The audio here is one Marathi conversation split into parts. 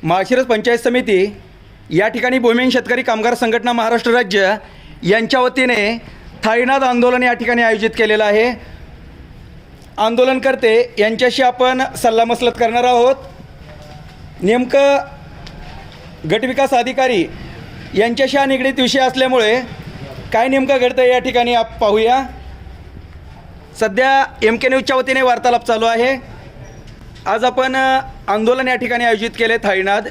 माळशिरस पंचायत समिती या ठिकाणी भूमिहीन शेतकरी कामगार संघटना महाराष्ट्र राज्य यांच्या वतीने थाळीनाद आंदोलन या ठिकाणी आयोजित केलेलं आहे। आंदोलनकर्ते यांच्याशी आपण सल्लामसलत करणार आहोत। नेमकं गटविकास अधिकारी यांच्याशी हा निगडीत विषय असल्यामुळे काय नेमकं घडतं या ठिकाणी आपण पाहूया। सध्या MK न्यूजच्या वतीने वार्तालाप चालू आहे। आज आपण आंदोलन या ठिकाणी आयोजित केले थाळीनाद,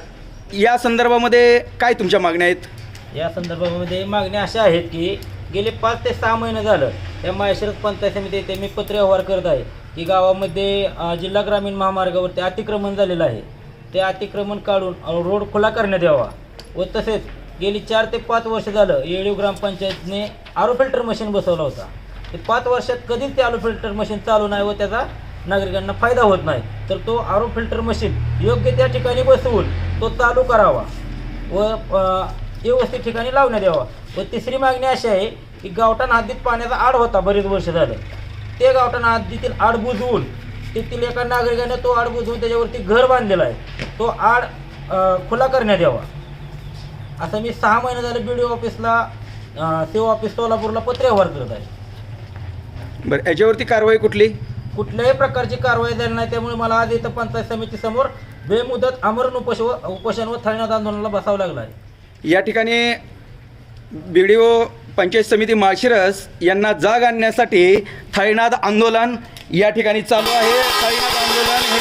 या संदर्भामध्ये काय तुमच्या मागण्या आहेत? या संदर्भामध्ये मागण्या अशा आहेत की गेले 5 ते 6 महिने झालं या माळशिरस पंचायत समिती येथे मी पत्रव्यवहार करत आहे की गावामध्ये जिल्हा ग्रामीण महामार्गावरती अतिक्रमण झालेलं आहे। ते अतिक्रमण काढून रोड खुला करण्यात यावा व तसेच गेली 4 ते 5 वर्ष झालं येळीव ग्रामपंचायतने आरो फिल्टर मशीन बसवला होता। ते 5 वर्षात कधीच ते आरो फिल्टर मशीन चालू नाही व त्याचा नागरिकांना फायदा होत नाही। तर तो आरो फिल्टर मशीन योग्य त्या ठिकाणी बसवून तो चालू करावा व व्यवस्थित ठिकाणी लावण्यात यावा। व तिसरी मागणी अशी आहे की गावठाण हद्दीत पाण्याचा आड होता बरेच वर्ष झालं, ते गावठाण हद्दीतील आड बुजवून तेथील एका नागरिकाने तो आड बुजवून त्याच्यावरती घर बांधलेला आहे, तो आड खुला करण्यात यावा असं मी 6 महिने झाले BDO ऑफिसला CO ऑफिस सोलापूरला पत्रव्यवहार करत आहे। बरं, याच्यावरती कारवाई कुठल्याही प्रकारची कारवाई झाली नाही। त्यामुळे मला आज इथं पंचायत समितीसमोर बेमुदत आमरण उपोषण व थाळीनाद आंदोलनाला बसावं लागलं आहे। या ठिकाणी BDO पंचायत समिती माळशिरस यांना जाग आणण्यासाठी थाळीनाद आंदोलन या ठिकाणी चालू आहे। थाळीनाद आंदोलन हे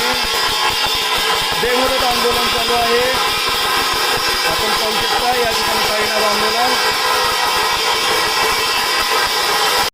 बेमुदत आंदोलन चालू आहे।